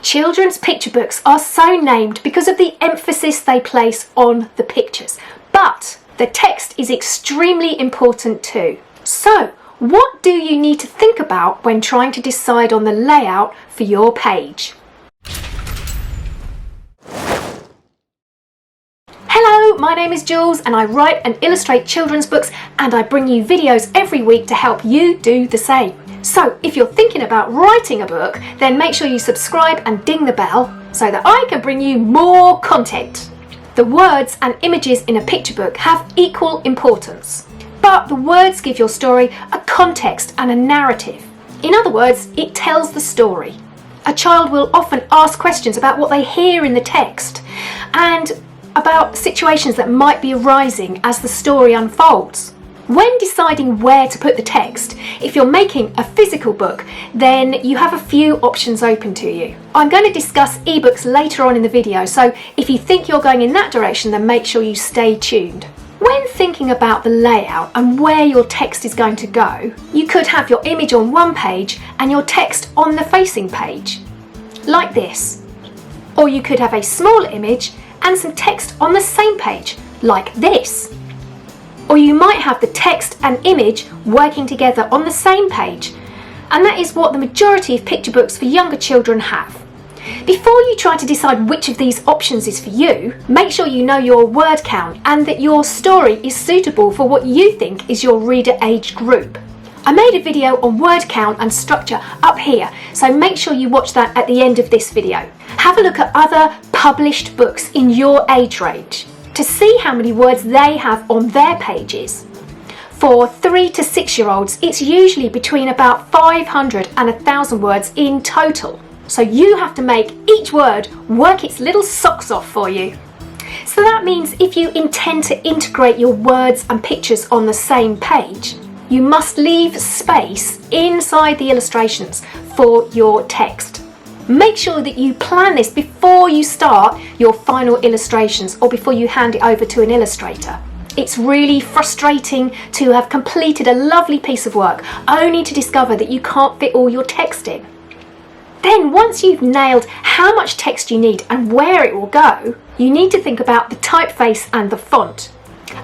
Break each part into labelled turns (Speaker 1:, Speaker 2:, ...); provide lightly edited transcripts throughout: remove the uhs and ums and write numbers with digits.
Speaker 1: Children's picture books are so named because of the emphasis they place on the pictures, but the text is extremely important too. So, what do you need to think about when trying to decide on the layout for your page? Hello, my name is Jules and I write and illustrate children's books, and I bring you videos every week to help you do the same. So if you're thinking about writing a book, then make sure you subscribe and ding the bell so that I can bring you more content. The words and images in a picture book have equal importance, but the words give your story a context and a narrative. In other words, it tells the story. A child will often ask questions about what they hear in the text and about situations that might be arising as the story unfolds. When deciding where to put the text, if you're making a physical book, then you have a few options open to you. I'm going to discuss ebooks later on in the video, so if you think you're going in that direction, then make sure you stay tuned. When thinking about the layout and where your text is going to go, you could have your image on one page and your text on the facing page, like this. Or you could have a small image and some text on the same page, like this. Or you might have the text and image working together on the same page, and that is what the majority of picture books for younger children have. Before you try to decide which of these options is for you, make sure you know your word count and that your story is suitable for what you think is your reader age group. I made a video on word count and structure up here, so make sure you watch that at the end of this video. Have a look at other published books in your age range to see how many words they have on their pages. For 3 to 6 year olds, it's usually between about 500 and 1,000 words in total. So you have to make each word work its little socks off for you. So that means if you intend to integrate your words and pictures on the same page, you must leave space inside the illustrations for your text. Make sure that you plan this before you start your final illustrations or before you hand it over to an illustrator. It's really frustrating to have completed a lovely piece of work only to discover that you can't fit all your text in. Then once you've nailed how much text you need and where it will go, you need to think about the typeface and the font.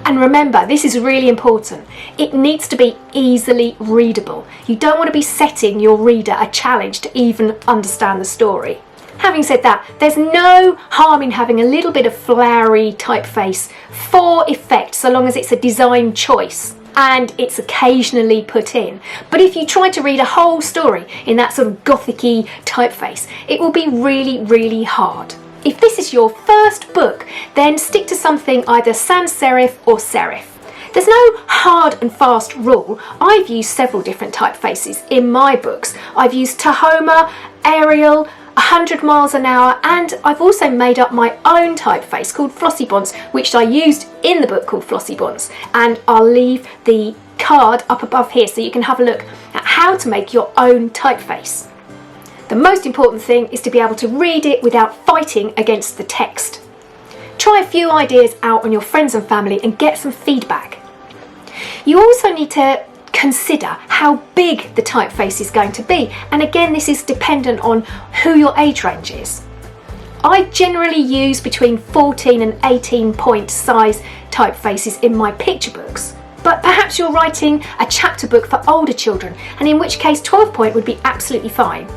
Speaker 1: And remember, this is really important. It needs to be easily readable. You don't want to be setting your reader a challenge to even understand the story. Having said that, there's no harm in having a little bit of flowery typeface for effect, so long as it's a design choice and it's occasionally put in. But if you try to read a whole story in that sort of gothic-y typeface, it will be really, really hard. If this is your first book, then stick to something either sans serif or serif. There's no hard and fast rule. I've used several different typefaces in my books. I've used Tahoma, Arial, 100 miles an hour, and I've also made up my own typeface called Flossy Bonds, which I used in the book called Flossy Bonds. And I'll leave the card up above here so you can have a look at how to make your own typeface. The most important thing is to be able to read it without fighting against the text. Try a few ideas out on your friends and family and get some feedback. You also need to consider how big the typeface is going to be, and again, this is dependent on who your age range is. I generally use between 14 and 18 point size typefaces in my picture books, but perhaps you're writing a chapter book for older children, and in which case 12 point would be absolutely fine.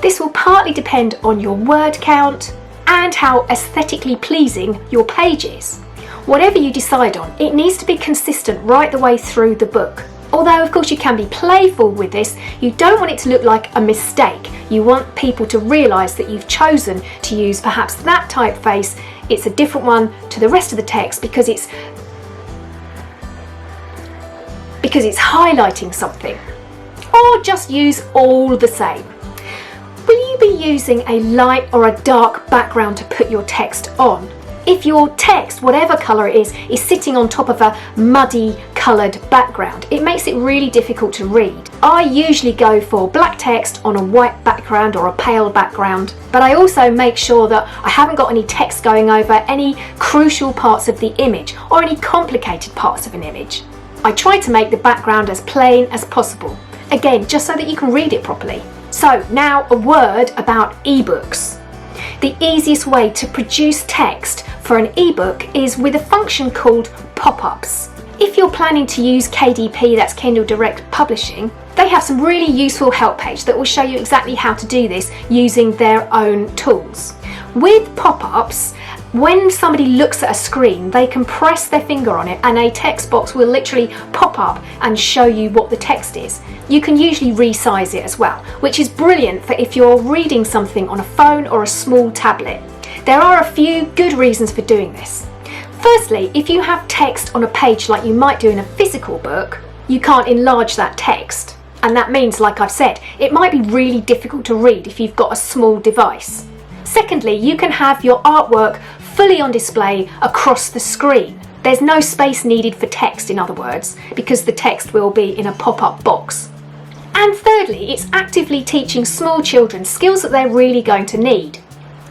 Speaker 1: This will partly depend on your word count and how aesthetically pleasing your page is. Whatever you decide on, it needs to be consistent right the way through the book. Although of course you can be playful with this, you don't want it to look like a mistake. You want people to realise that you've chosen to use perhaps that typeface. It's a different one to the rest of the text because it's highlighting something. Or just use all the same. Will you be using a light or a dark background to put your text on? If your text, whatever colour it is sitting on top of a muddy coloured background, it makes it really difficult to read. I usually go for black text on a white background or a pale background, but I also make sure that I haven't got any text going over any crucial parts of the image or any complicated parts of an image. I try to make the background as plain as possible, again, just so that you can read it properly. So now a word about ebooks. The easiest way to produce text for an ebook is with a function called pop-ups. If you're planning to use KDP, that's Kindle Direct Publishing, they have some really useful help page that will show you exactly how to do this using their own tools. With pop-ups, when somebody looks at a screen, they can press their finger on it and a text box will literally pop up and show you what the text is. You can usually resize it as well, which is brilliant for if you're reading something on a phone or a small tablet. There are a few good reasons for doing this. Firstly, if you have text on a page like you might do in a physical book, you can't enlarge that text. And that means, like I've said, it might be really difficult to read if you've got a small device. Secondly, you can have your artwork fully on display across the screen. There's no space needed for text, in other words, because the text will be in a pop-up box. And thirdly, it's actively teaching small children skills that they're really going to need,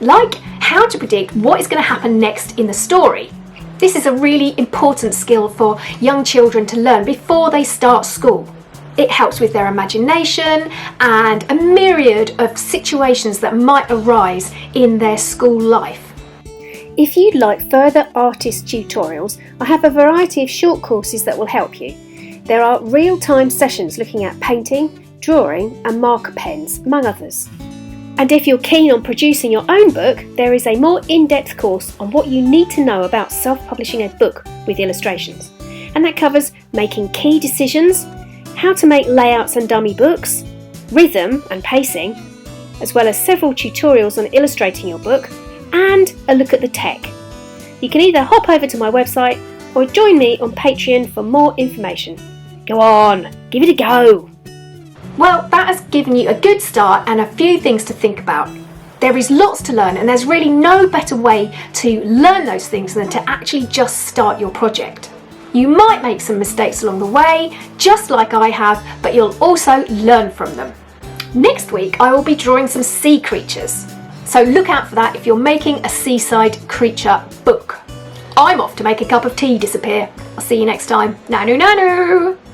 Speaker 1: like how to predict what is going to happen next in the story. This is a really important skill for young children to learn before they start school. It helps with their imagination and a myriad of situations that might arise in their school life. If you'd like further artist tutorials, I have a variety of short courses that will help you. There are real-time sessions looking at painting, drawing and marker pens, among others. And if you're keen on producing your own book, there is a more in-depth course on what you need to know about self-publishing a book with illustrations. And that covers making key decisions, how to make layouts and dummy books, rhythm and pacing, as well as several tutorials on illustrating your book, and a look at the tech. You can either hop over to my website or join me on Patreon for more information. Go on, give it a go! Well, that has given you a good start and a few things to think about. There is lots to learn and there's really no better way to learn those things than to actually just start your project. You might make some mistakes along the way, just like I have, but you'll also learn from them. Next week I will be drawing some sea creatures, so look out for that if you're making a seaside creature book. I'm off to make a cup of tea disappear. I'll see you next time. Nanu nanu!